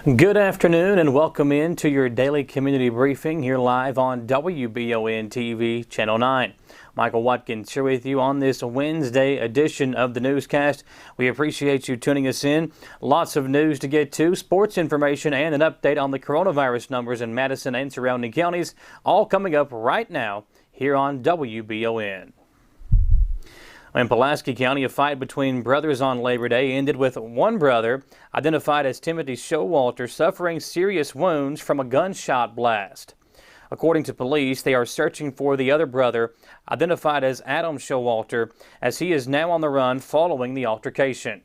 Good afternoon and welcome in to your daily community briefing here live on WBONTV Channel 9. Michael Watkins here with you on this Wednesday edition of the newscast. We appreciate you tuning us in. Lots of news to get to, sports information, and an update on the coronavirus numbers in Madison and surrounding counties, all coming up right now here on WBON. In Pulaski County, a fight between brothers on Labor Day ended with one brother, identified as Timothy Showalter, suffering serious wounds from a gunshot blast. According to police, they are searching for the other brother, identified as Adam Showalter, as he is now on the run following the altercation.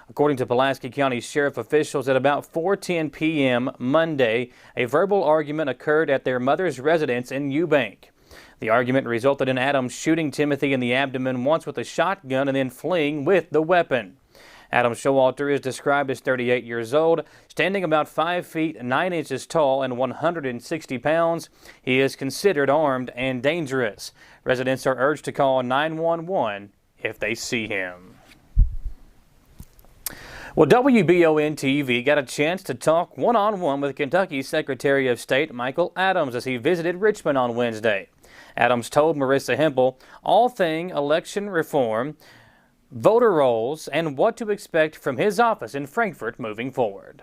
According to Pulaski County Sheriff officials, at about 4:10 p.m. Monday, a verbal argument occurred at their mother's residence in Eubank. The argument resulted in Adam shooting Timothy in the abdomen once with a shotgun and then fleeing with the weapon. Adam Showalter is described as 38 years old, standing about 5 feet 9 inches tall and 160 pounds. He is considered armed and dangerous. Residents are urged to call 911 if they see him. Well, WBON-TV got a chance to talk one-on-one with Kentucky Secretary of State Michael Adams as he visited Richmond on Wednesday. Adams told Marissa Hempel all thing election reform, voter rolls, and what to expect from his office in Frankfort moving forward.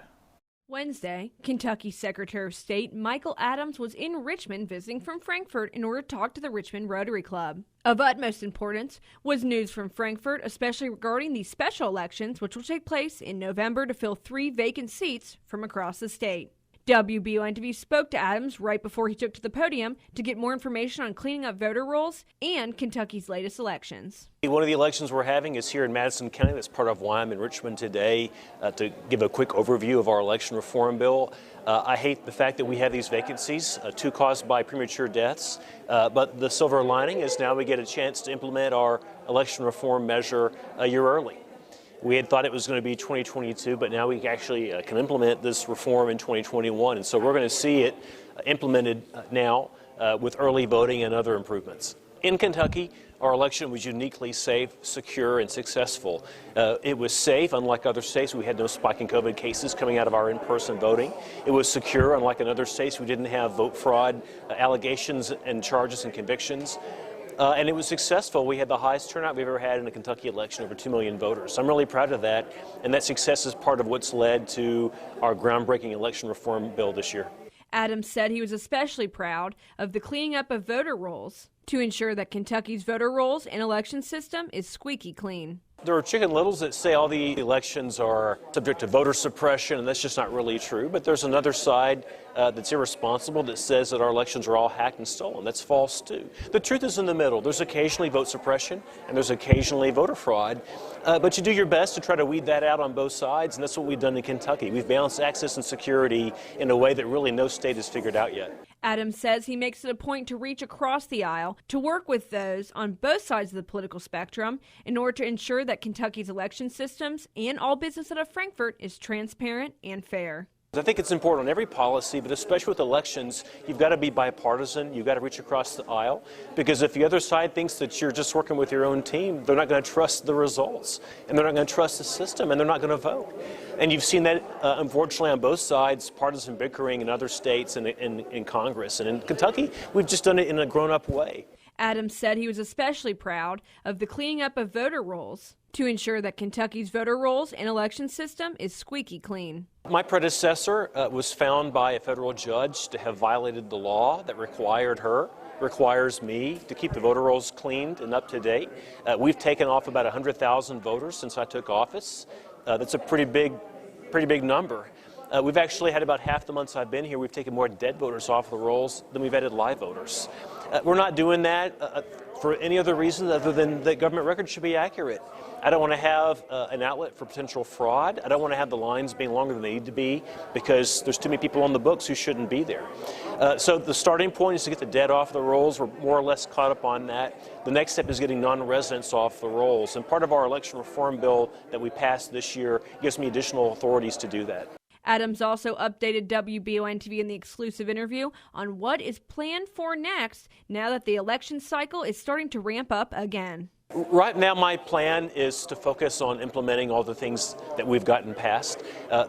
Wednesday, Kentucky Secretary of State Michael Adams was in Richmond visiting from Frankfort in order to talk to the Richmond Rotary Club. Of utmost importance was news from Frankfort, especially regarding the special elections which will take place in November to fill 3 vacant seats from across the state. WBONTV spoke to Adams right before he took to the podium to get more information on cleaning up voter rolls and Kentucky's latest elections. One of the elections we're having is here in Madison County. That's part of why I'm in Richmond today, to give a quick overview of our election reform bill. I hate the fact that we have these vacancies, 2 caused by premature deaths, but the silver lining is now we get a chance to implement our election reform measure a year early. We had thought it was going to be 2022, but now we actually can implement this reform in 2021. And so we're going to see it implemented now with early voting and other improvements. In Kentucky, our election was uniquely safe, secure, and successful. It was safe, unlike other states. We had no spike in COVID cases coming out of our in-person voting. It was secure, unlike in other states. We didn't have vote fraud allegations and charges and convictions. And it was successful. We had the highest turnout we've ever had in a Kentucky election, over 2 million voters. So I'm really proud of that, and that success is part of what's led to our groundbreaking election reform bill this year. Adams said he was especially proud of the cleaning up of voter rolls to ensure that Kentucky's voter rolls and election system is squeaky clean. There are chicken littles that say all the elections are subject to voter suppression, and that's just not really true. But there's another side that's irresponsible that says that our elections are all hacked and stolen. That's false, too. The truth is in the middle. There's occasionally vote suppression, and there's occasionally voter fraud. But you do your best to try to weed that out on both sides, and that's what we've done in Kentucky. We've balanced access and security in a way that really no state has figured out yet. Adams says he makes it a point to reach across the aisle to work with those on both sides of the political spectrum in order to ensure that Kentucky's election systems and all business out of Frankfort is transparent and fair. I think it's important on every policy, but especially with elections, you've got to be bipartisan. You've got to reach across the aisle, because if the other side thinks that you're just working with your own team, they're not going to trust the results, and they're not going to trust the system, and they're not going to vote. And you've seen that, unfortunately, on both sides, partisan bickering in other states and in Congress. And in Kentucky, we've just done it in a grown-up way. Adams said he was especially proud of the cleaning up of voter rolls to ensure that Kentucky's voter rolls and election system is squeaky clean. My predecessor was found by a federal judge to have violated the law that requires me to keep the voter rolls cleaned and up to date. We've taken off about 100,000 voters since I took office. That's a pretty big number. We've actually had about half the months I've been here, we've taken more dead voters off the rolls than we've added live voters. We're not doing that for any other reason other than that government records should be accurate. I don't want to have an outlet for potential fraud. I don't want to have the lines being longer than they need to be because there's too many people on the books who shouldn't be there. So the starting point is to get the dead off the rolls. We're more or less caught up on that. The next step is getting non-residents off the rolls. And part of our election reform bill that we passed this year gives me additional authorities to do that. Adams also updated WBONTV in the exclusive interview on what is planned for next now that the election cycle is starting to ramp up again. Right now, my plan is to focus on implementing all the things that we've gotten passed.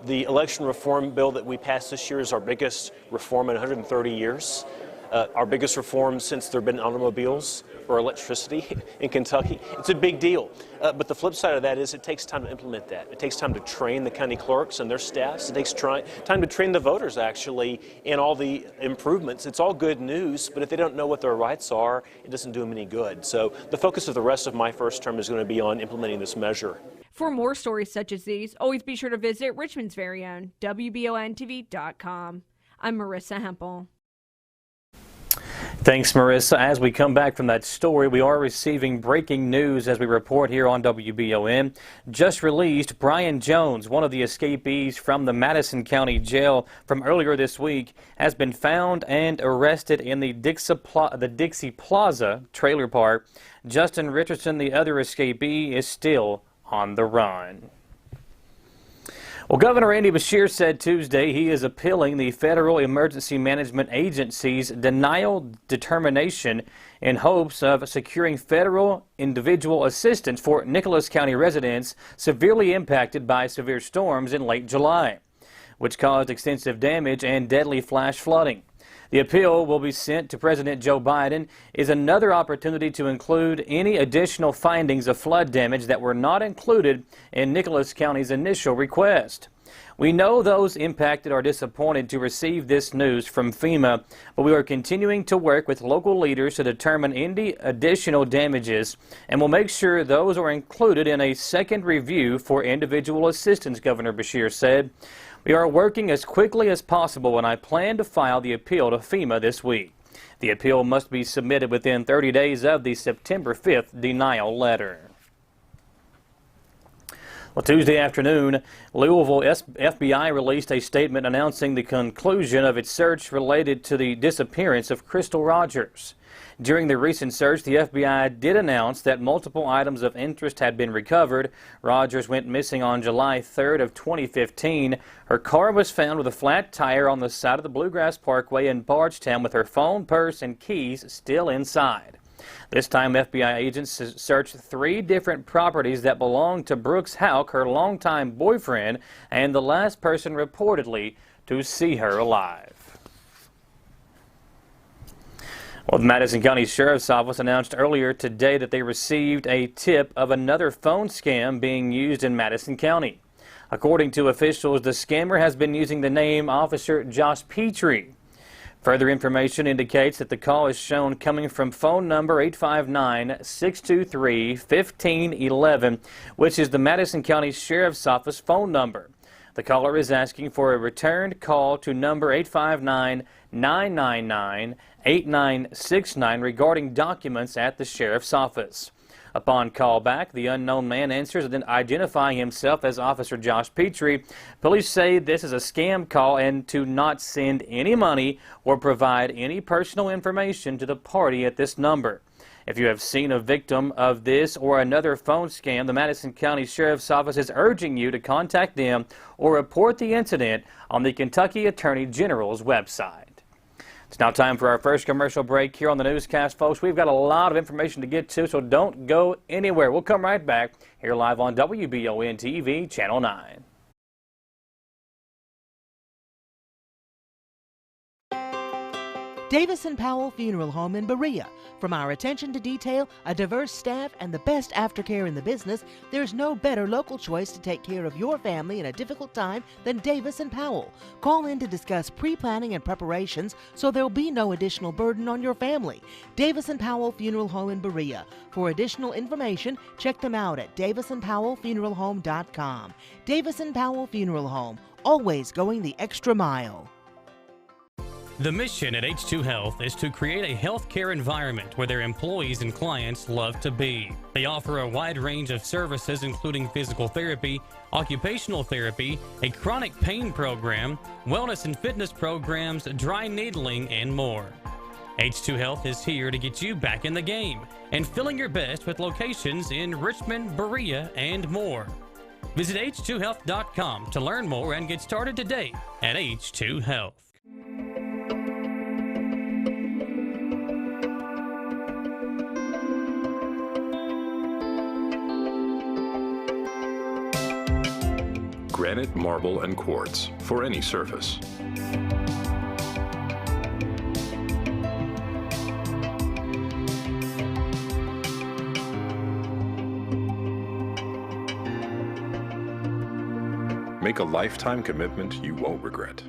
The election reform bill that we passed this year is our biggest reform in 130 years. Our biggest reform since there have been automobiles or electricity in Kentucky. It's a big deal. But the flip side of that is it takes time to implement that. It takes time to train the county clerks and their staffs. It takes time to train the voters, actually, in all the improvements. It's all good news, but if they don't know what their rights are, it doesn't do them any good. So the focus of the rest of my first term is going to be on implementing this measure. For more stories such as these, always be sure to visit Richmond's very own WBONTV.com. I'm Marissa Hempel. Thanks, Marissa. As we come back from that story, we are receiving breaking news as we report here on WBON. Just released, Brian Jones, one of the escapees from the Madison County Jail from earlier this week, has been found and arrested in the Dixie Plaza trailer park. Justin Richardson, the other escapee, is still on the run. Well, Governor Andy Beshear said Tuesday he is appealing the Federal Emergency Management Agency's denial determination in hopes of securing federal individual assistance for Nicholas County residents severely impacted by severe storms in late July, which caused extensive damage and deadly flash flooding. The appeal will be sent to President Joe Biden is another opportunity to include any additional findings of flood damage that were not included in Nicholas County's initial request. We know those impacted are disappointed to receive this news from FEMA, but we are continuing to work with local leaders to determine any additional damages and will make sure those are included in a second review for individual assistance, Governor Beshear said. We are working as quickly as possible, and I plan to file the appeal to FEMA this week. The appeal must be submitted within 30 days of the September 5th denial letter. Well, Tuesday afternoon, Louisville FBI released a statement announcing the conclusion of its search related to the disappearance of Crystal Rogers. During the recent search, the FBI did announce that multiple items of interest had been recovered. Rogers went missing on July 3rd of 2015. Her car was found with a flat tire on the side of the Bluegrass Parkway in Georgetown with her phone, purse, and keys still inside. This time, FBI agents searched 3 different properties that belonged to Brooks Houck, her longtime boyfriend, and the last person reportedly to see her alive. Well, the Madison County Sheriff's Office announced earlier today that they received a tip of another phone scam being used in Madison County. According to officials, the scammer has been using the name Officer Josh Petrie. Further information indicates that the call is shown coming from phone number 859-623-1511, which is the Madison County Sheriff's Office phone number. The caller is asking for a returned call to number 859-999-8969 regarding documents at the Sheriff's Office. Upon callback, the unknown man answers, identifying himself as Officer Josh Petrie. Police say this is a scam call and to not send any money or provide any personal information to the party at this number. If you have seen a victim of this or another phone scam, the Madison County Sheriff's Office is urging you to contact them or report the incident on the Kentucky Attorney General's website. It's now time for our first commercial break here on the newscast, folks. We've got a lot of information to get to, so don't go anywhere. We'll come right back here live on WBON-TV, Channel 9. Davis & Powell Funeral Home in Berea. From our attention to detail, a diverse staff, and the best aftercare in the business, there's no better local choice to take care of your family in a difficult time than Davis & Powell. Call in to discuss pre-planning and preparations so there'll be no additional burden on your family. Davis & Powell Funeral Home in Berea. For additional information, check them out at davisandpowellfuneralhome.com. Davis & Powell Funeral Home, always going the extra mile. The mission at H2 Health is to create a healthcare environment where their employees and clients love to be. They offer a wide range of services including physical therapy, occupational therapy, a chronic pain program, wellness and fitness programs, dry needling, and more. H2 Health is here to get you back in the game and feeling your best with locations in Richmond, Berea, and more. Visit h2health.com to learn more and get started today at H2 Health. granite, marble, and quartz for any surface. Make a lifetime commitment you won't regret.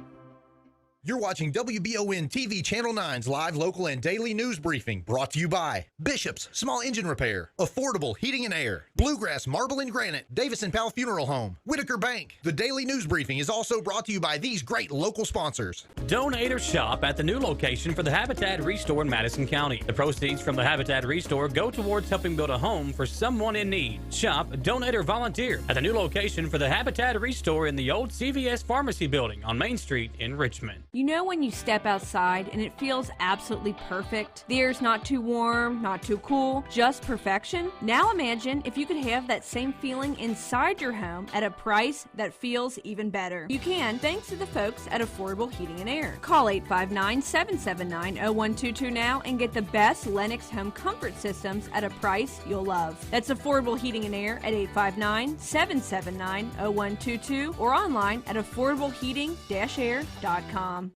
You're watching WBONTV Channel 9's live, local, and daily news briefing, brought to you by Bishop's Small Engine Repair, Affordable Heating and Air, Bluegrass Marble and Granite, Davis & Powell Funeral Home, Whitaker Bank. The daily news briefing is also brought to you by these great local sponsors. Donate or shop at the new location for the Habitat Restore in Madison County. The proceeds from the Habitat Restore go towards helping build a home for someone in need. Shop, donate, or volunteer at the new location for the Habitat Restore in the old CVS Pharmacy building on Main Street in Richmond. You know when you step outside and it feels absolutely perfect? The air's not too warm, not too cool, just perfection? Now imagine if you could have that same feeling inside your home at a price that feels even better. You can, thanks to the folks at Affordable Heating and Air. Call 859-779-0122 now and get the best Lennox home comfort systems at a price you'll love. That's Affordable Heating and Air at 859-779-0122 or online at affordableheating-air.com.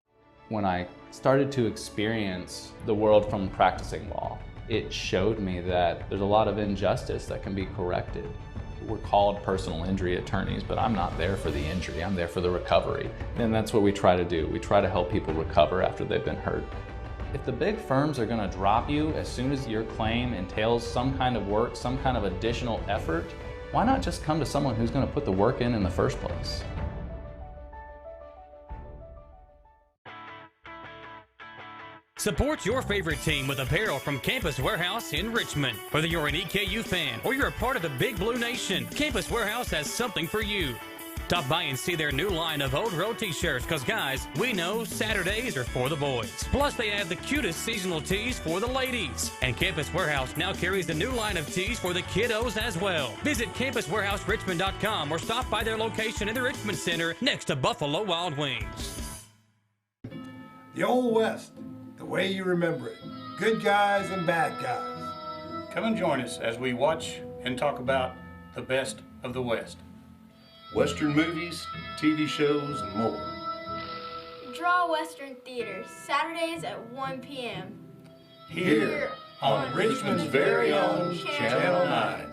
When I started to experience the world from practicing law, it showed me that there's a lot of injustice that can be corrected. We're called personal injury attorneys, but I'm not there for the injury, I'm there for the recovery. And that's what we try to do. We try to help people recover after they've been hurt. If the big firms are going to drop you as soon as your claim entails some kind of work, some kind of additional effort, why not just come to someone who's going to put the work in the first place? Support your favorite team with apparel from Campus Warehouse in Richmond. Whether you're an EKU fan or you're a part of the Big Blue Nation, Campus Warehouse has something for you. Stop by and see their new line of Old Road t-shirts, because guys, we know Saturdays are for the boys. Plus they have the cutest seasonal tees for the ladies. And Campus Warehouse now carries the new line of tees for the kiddos as well. Visit campuswarehouserichmond.com or stop by their location in the Richmond Center next to Buffalo Wild Wings. The Old West, the way you remember it. Good guys and bad guys. Come and join us as we watch and talk about the best of the West. Western movies, TV shows, and more. Draw Western Theater, Saturdays at 1 p.m. Here on Richmond's very own Channel 9.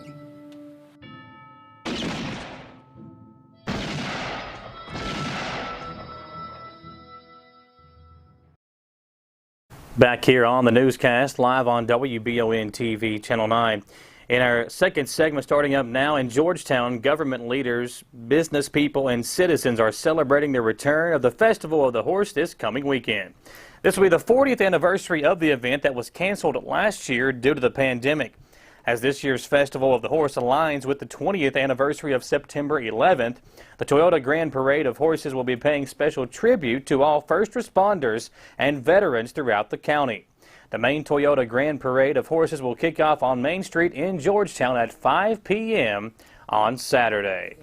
Back here on the newscast, live on WBONTV Channel 9. In our second segment, starting up now in Georgetown, government leaders, business people, and citizens are celebrating the return of the Festival of the Horse this coming weekend. This will be the 40th anniversary of the event that was canceled last year due to the pandemic. As this year's Festival of the Horse aligns with the 20th anniversary of September 11th, the Toyota Grand Parade of Horses will be paying special tribute to all first responders and veterans throughout the county. The main Toyota Grand Parade of Horses will kick off on Main Street in Georgetown at 5 p.m. on Saturday.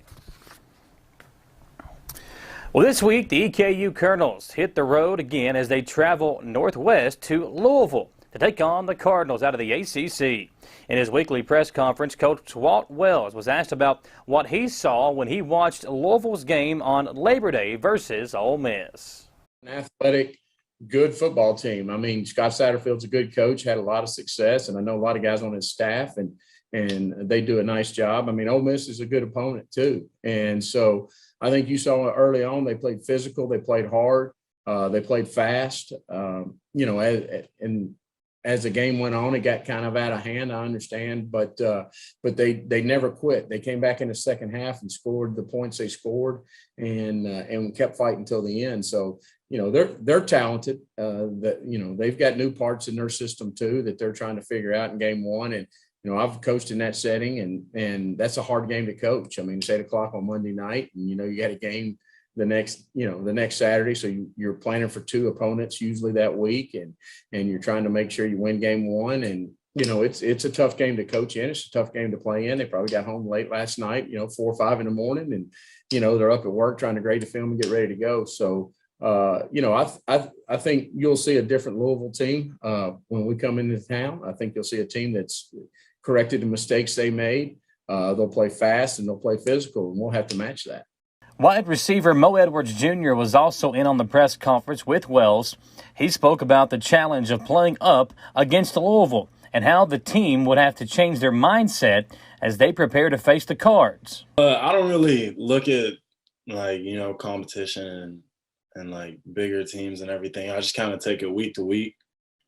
Well, this week, the EKU Colonels hit the road again as they travel northwest to Louisville to take on the Cardinals out of the ACC. In his weekly press conference, Coach Walt Wells was asked about what he saw when he watched Louisville's game on Labor Day versus Ole Miss. An athletic, good football team. I mean, Scott Satterfield's a good coach, had a lot of success, and I know a lot of guys on his staff, and they do a nice job. I mean, Ole Miss is a good opponent too. And so I think you saw early on, they played physical, they played hard, they played fast, and as the game went on, it got kind of out of hand, I understand, but they never quit. They came back in the second half and scored the points they scored, and kept fighting until the end. So, they're talented. They've got new parts in their system too that they're trying to figure out in game one. And I've coached in that setting, and that's a hard game to coach. I mean, it's 8:00 on Monday night, and you got a game the next Saturday. So you're planning for two opponents usually that week, and you're trying to make sure you win game one. And, it's a tough game to coach in. It's a tough game to play in. They probably got home late last night, 4 or 5 in the morning, and, they're up at work trying to grade the film and get ready to go. So, I think you'll see a different Louisville team when we come into town. I think you'll see a team that's corrected the mistakes they made. They'll play fast and they'll play physical, and we'll have to match that. Wide receiver Mo Edwards Jr. was also in on the press conference with Wells. He spoke about the challenge of playing up against Louisville and how the team would have to change their mindset as they prepare to face the Cards. I don't really look at competition and like bigger teams and everything. I just kind of take it week to week.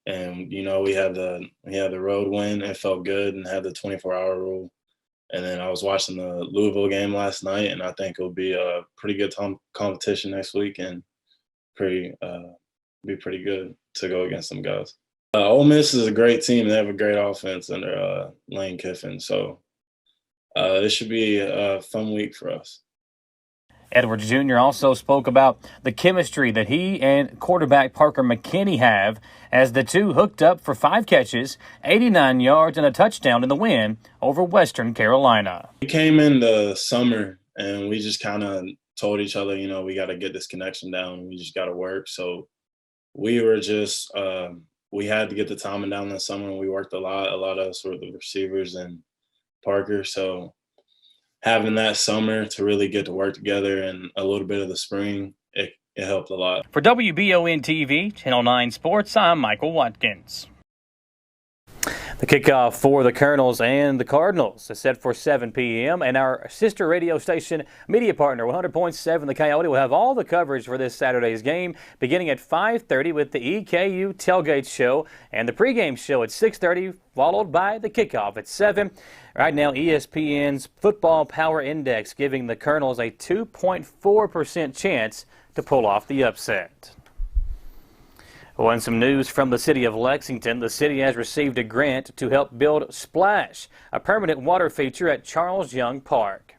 And we had the road win. It felt good, and had the 24-hour rule. And then I was watching the Louisville game last night, and I think it'll be a pretty good competition next week, and be pretty good to go against some guys. Ole Miss is a great team. They have a great offense under Lane Kiffin, so it should be a fun week for us. Edwards Jr. also spoke about the chemistry that he and quarterback Parker McKinney have as the two hooked up for 5 catches, 89 yards, and a touchdown in the win over Western Carolina. We came in the summer, and we just kind of told each other, we got to get this connection down. We just got to work. So we were just we had to get the timing down in the summer, and we worked a lot of sort of the receivers and Parker. So having that summer to really get to work together and a little bit of the spring, it helped a lot. For WBONTV, Channel 9 Sports, I'm Michael Watkins. The kickoff for the Colonels and the Cardinals is set for 7 p.m. and our sister radio station media partner 100.7 The Coyote will have all the coverage for this Saturday's game beginning at 5:30 with the EKU tailgate show and the pregame show at 6:30, followed by the kickoff at 7. Right now, ESPN's Football Power Index giving the Colonels a 2.4% chance to pull off the upset. Well, and some news from the city of Lexington. The city has received a grant to help build Splash, a permanent water feature at Charles Young Park.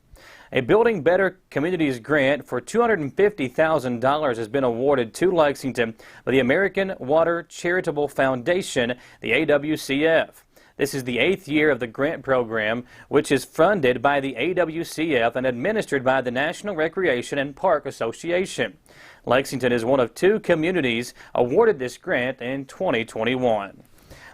A Building Better Communities grant for $250,000 has been awarded to Lexington by the American Water Charitable Foundation, the AWCF. This is the 8th year of the grant program, which is funded by the AWCF and administered by the National Recreation and Park Association. Lexington is one of 2 communities awarded this grant in 2021.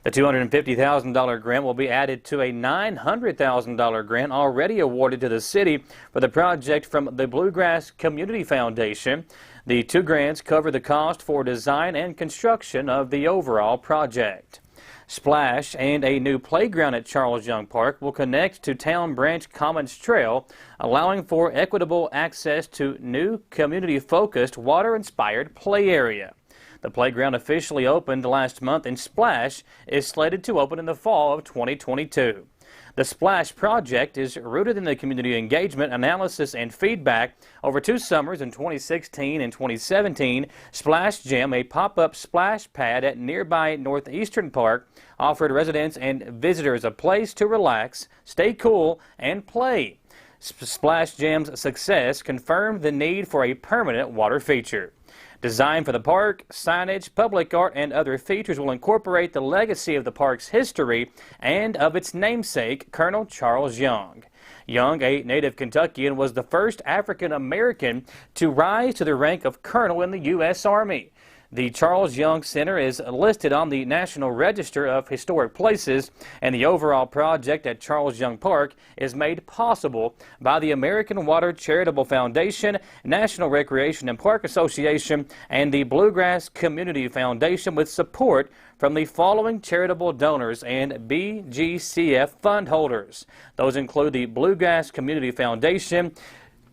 The $250,000 grant will be added to a $900,000 grant already awarded to the city for the project from the Bluegrass Community Foundation. The 2 grants cover the cost for design and construction of the overall project. Splash and a new playground at Charles Young Park will connect to Town Branch Commons Trail, allowing for equitable access to new community-focused, water-inspired play area. The playground officially opened last month, and Splash is slated to open in the fall of 2022. The Splash project is rooted in the community engagement, analysis, and feedback. Over 2 summers in 2016 and 2017, Splash Gym, a pop-up splash pad at nearby Northeastern Park, offered residents and visitors a place to relax, stay cool, and play. Splash Gym's success confirmed the need for a permanent water feature. Designed for the park, signage, public art, and other features will incorporate the legacy of the park's history and of its namesake, Colonel Charles Young. Young, a native Kentuckian, was the first African American to rise to the rank of colonel in the U.S. Army. The Charles Young Center is listed on the National Register of Historic Places, and the overall project at Charles Young Park is made possible by the American Water Charitable Foundation, National Recreation and Park Association, and the Bluegrass Community Foundation, with support from the following charitable donors and BGCF fund holders. Those include the Bluegrass Community Foundation,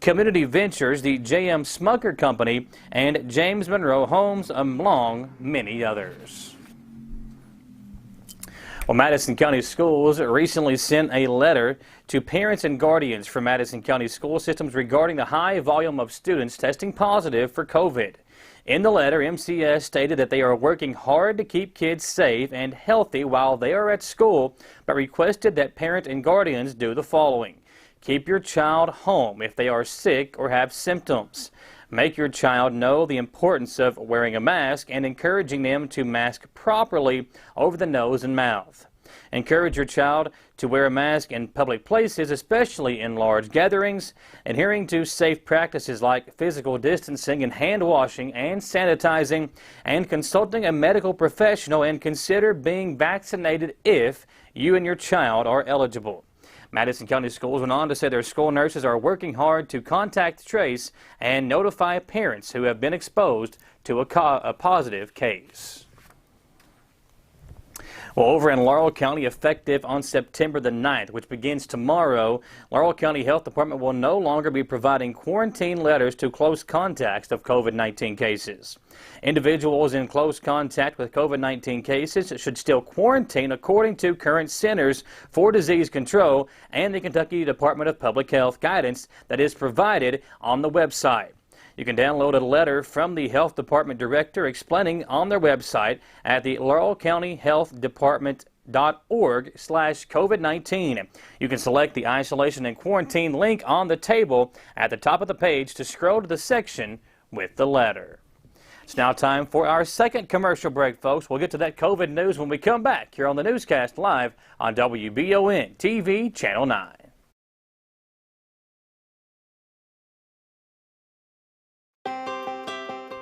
Community Ventures, the J.M. Smucker Company, and James Monroe Homes, among many others. Well, Madison County Schools recently sent a letter to parents and guardians from Madison County school systems regarding the high volume of students testing positive for COVID. In the letter, MCS stated that they are working hard to keep kids safe and healthy while they are at school, but requested that parents and guardians do the following. Keep your child home if they are sick or have symptoms. Make your child know the importance of wearing a mask and encouraging them to mask properly over the nose and mouth. Encourage your child to wear a mask in public places, especially in large gatherings, adhering to safe practices like physical distancing and hand washing and sanitizing, and consulting a medical professional, and consider being vaccinated if you and your child are eligible. Madison County Schools went on to say their school nurses are working hard to contact trace and notify parents who have been exposed to a positive case. Well, over in Laurel County, effective on September the 9th, which begins tomorrow, Laurel County Health Department will no longer be providing quarantine letters to close contacts of COVID-19 cases. Individuals in close contact with COVID-19 cases should still quarantine according to current Centers for Disease Control and the Kentucky Department of Public Health guidance that is provided on the website. You can download a letter from the Health Department Director explaining on their website at the Laurel County Health Department.org/COVID-19. You can select the isolation and quarantine link on the table at the top of the page to scroll to the section with the letter. It's now time for our second commercial break, folks. We'll get to that COVID news when we come back here on the newscast live on WBON-TV Channel 9.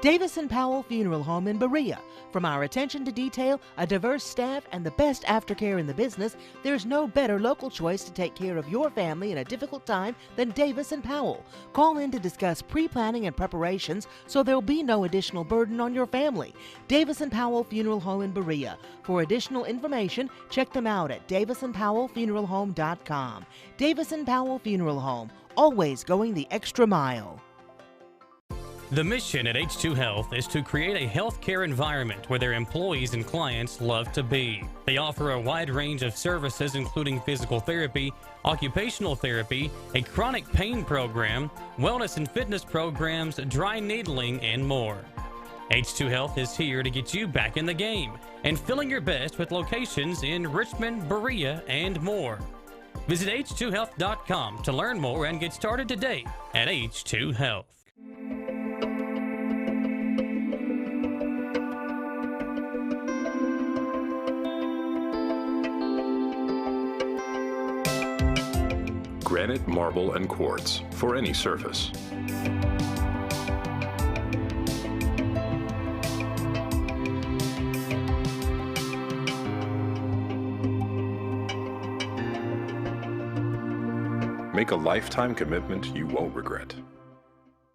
Davis & Powell Funeral Home in Berea. From our attention to detail, a diverse staff, and the best aftercare in the business, there's no better local choice to take care of your family in a difficult time than Davis & Powell. Call in to discuss pre-planning and preparations so there'll be no additional burden on your family. Davis & Powell Funeral Home in Berea. For additional information, check them out at davisandpowellfuneralhome.com. Davis & Powell Funeral Home, always going the extra mile. The mission at H2 Health is to create a healthcare environment where their employees and clients love to be. They offer a wide range of services including physical therapy, occupational therapy, a chronic pain program, wellness and fitness programs, dry needling, and more. H2 Health is here to get you back in the game and feeling your best with locations in Richmond, Berea, and more. Visit h2health.com to learn more and get started today at H2 Health. Granite, marble, and quartz for any surface. Make a lifetime commitment you won't regret.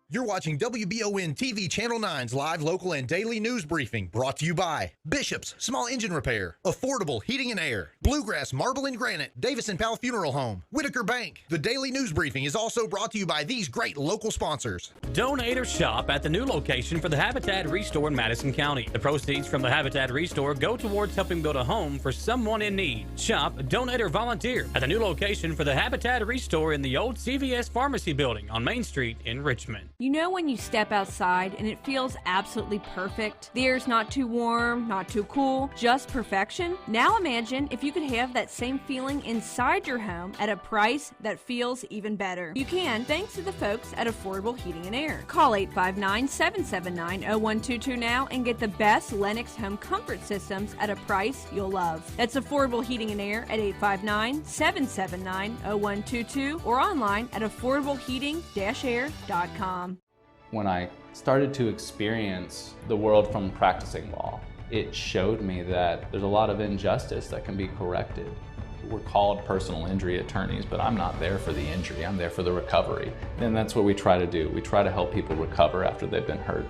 You're watching WBON-TV Channel 9's live, local, and daily news briefing, brought to you by Bishop's Small Engine Repair, Affordable Heating and Air, Bluegrass Marble and Granite, Davis & Powell Funeral Home, Whitaker Bank. The daily news briefing is also brought to you by these great local sponsors. Donate or shop at the new location for the Habitat Restore in Madison County. The proceeds from the Habitat Restore go towards helping build a home for someone in need. Shop, donate, or volunteer at the new location for the Habitat Restore in the old CVS Pharmacy building on Main Street in Richmond. You know when you step outside and it feels absolutely perfect? The air's not too warm, not too cool, just perfection? Now imagine if you could have that same feeling inside your home at a price that feels even better. You can, thanks to the folks at Affordable Heating and Air. Call 859-779-0122 now and get the best Lennox home comfort systems at a price you'll love. That's Affordable Heating and Air at 859-779-0122 or online at affordableheating-air.com. When I started to experience the world from practicing law, it showed me that there's a lot of injustice that can be corrected. We're called personal injury attorneys, but I'm not there for the injury, I'm there for the recovery. And that's what we try to do. We try to help people recover after they've been hurt.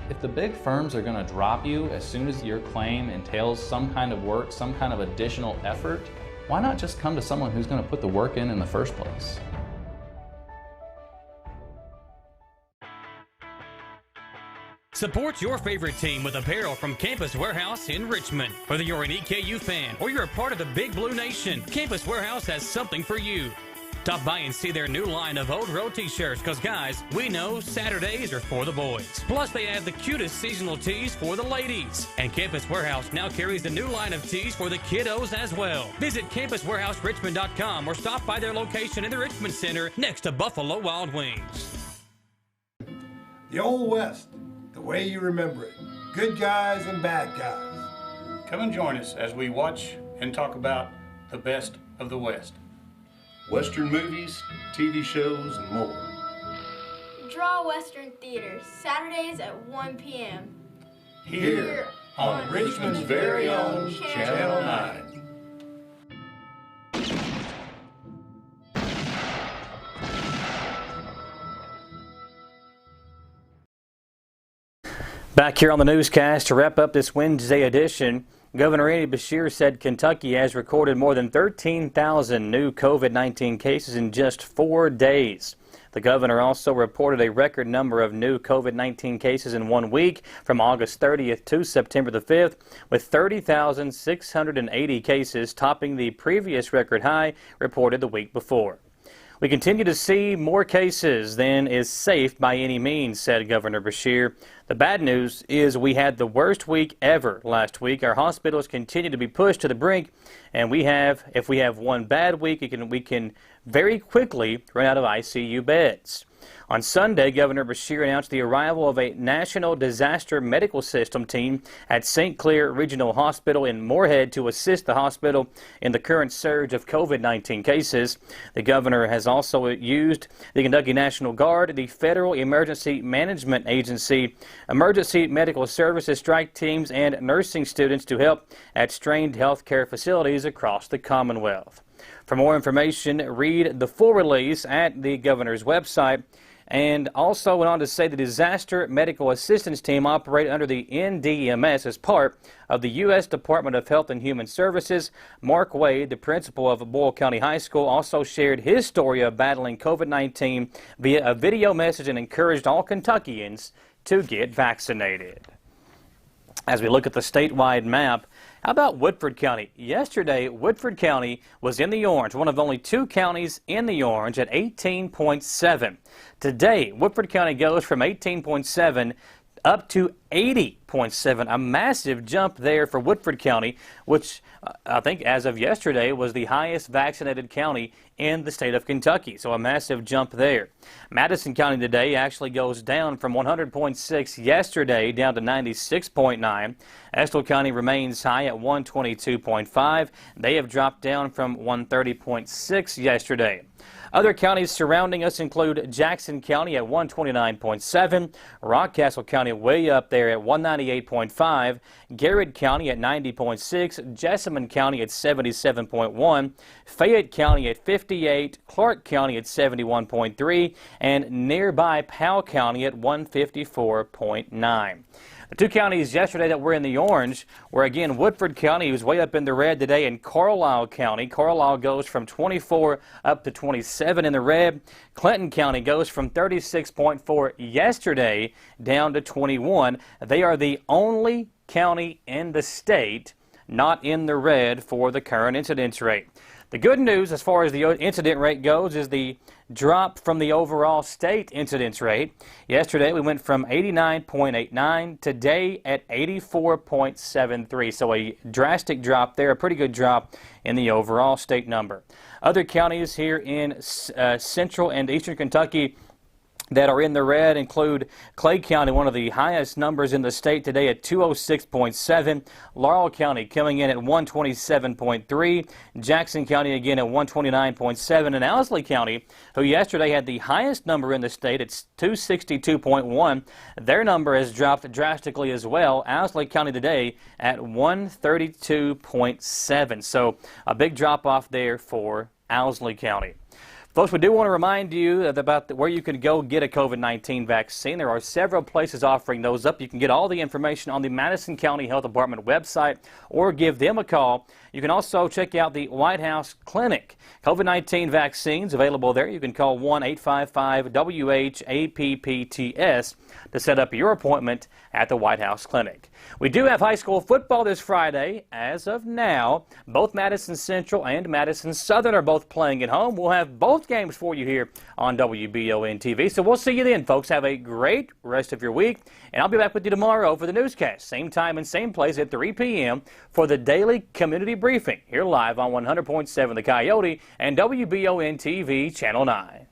If the big firms are going to drop you as soon as your claim entails some kind of work, some kind of additional effort, why not just come to someone who's going to put the work in the first place? Support your favorite team with apparel from Campus Warehouse in Richmond. Whether you're an EKU fan or you're a part of the Big Blue Nation, Campus Warehouse has something for you. Stop by and see their new line of Old Road t-shirts, because guys, we know Saturdays are for the boys. Plus they have the cutest seasonal tees for the ladies. And Campus Warehouse now carries the new line of tees for the kiddos as well. Visit campuswarehouserichmond.com or stop by their location in the Richmond Center next to Buffalo Wild Wings. The Old West, the way you remember it. Good guys and bad guys. Come and join us as we watch and talk about the best of the West. Western movies, TV shows, and more. Draw Western Theater, Saturdays at 1 p.m. Here on Richmond's very own Channel 9. Back here on the newscast to wrap up this Wednesday edition, Governor Beshear said Kentucky has recorded more than 13,000 new COVID-19 cases in just 4 days. The governor also reported a record number of new COVID-19 cases in 1 week from August 30th to September the 5th, with 30,680 cases topping the previous record high reported the week before. We continue to see more cases than is safe by any means, said Governor Beshear. The bad news is we had the worst week ever last week. Our hospitals continue to be pushed to the brink, and if we have one bad week, we can very quickly run out of ICU beds. On Sunday, Governor Beshear announced the arrival of a National Disaster Medical System team at St. Clair Regional Hospital in Moorhead to assist the hospital in the current surge of COVID-19 cases. The governor has also used the Kentucky National Guard, the Federal Emergency Management Agency, emergency medical services strike teams, and nursing students to help at strained health care facilities across the Commonwealth. For more information, read the full release at the governor's website. And also went on to say the Disaster Medical Assistance Team operated under the NDMS as part of the U.S. Department of Health and Human Services. Mark Wade, the principal of Boyle County High School, also shared his story of battling COVID-19 via a video message and encouraged all Kentuckians to get vaccinated. As we look at the statewide map, how about Woodford County? Yesterday, Woodford County was in the orange, one of only 2 counties in the orange at 18.7. Today, Woodford County goes from 18.7 up to 80.7, a massive jump there for Woodford County, which I think as of yesterday was the highest vaccinated county in the state of Kentucky. So a massive jump there. Madison County today actually goes down from 100.6 yesterday down to 96.9. Estill County remains high at 122.5. They have dropped down from 130.6 yesterday. Other counties surrounding us include Jackson County at 129.7, Rockcastle County way up there at 198.5, Garrett County at 90.6, Jessamine County at 77.1, Fayette County at 58, Clark County at 71.3, and nearby Powell County at 154.9. The 2 counties yesterday that were in the orange were again Woodford County, who's way up in the red today, and Carlisle County. Carlisle goes from 24 up to 27 in the red. Clinton County goes from 36.4 yesterday down to 21. They are the only county in the state not in the red for the current incidence rate. The good news as far as the incident rate goes is the drop from the overall state incidence rate. Yesterday we went from 89.89, today at 84.73. So a drastic drop there, a pretty good drop in the overall state number. Other counties here in central and eastern Kentucky that are in the red include Clay County, one of the highest numbers in the state today at 206.7. Laurel County coming in at 127.3. Jackson County again at 129.7. And Owsley County, who yesterday had the highest number in the state, it's 262.1. Their number has dropped drastically as well. Owsley County today at 132.7. So a big drop off there for Owsley County. Folks, we do want to remind you about where you can go get a COVID-19 vaccine. There are several places offering those up. You can get all the information on the Madison County Health Department website or give them a call. You can also check out the White House Clinic. COVID-19 vaccines available there. You can call 1-855-WH-APPTS to set up your appointment at the White House Clinic. We do have high school football this Friday. As of now, both Madison Central and Madison Southern are both playing at home. We'll have both games for you here on WBONTV. So we'll see you then, folks. Have a great rest of your week, and I'll be back with you tomorrow for the newscast. Same time and same place at 3 p.m. for the daily community briefing here live on 100.7 The Coyote and WBONTV Channel 9.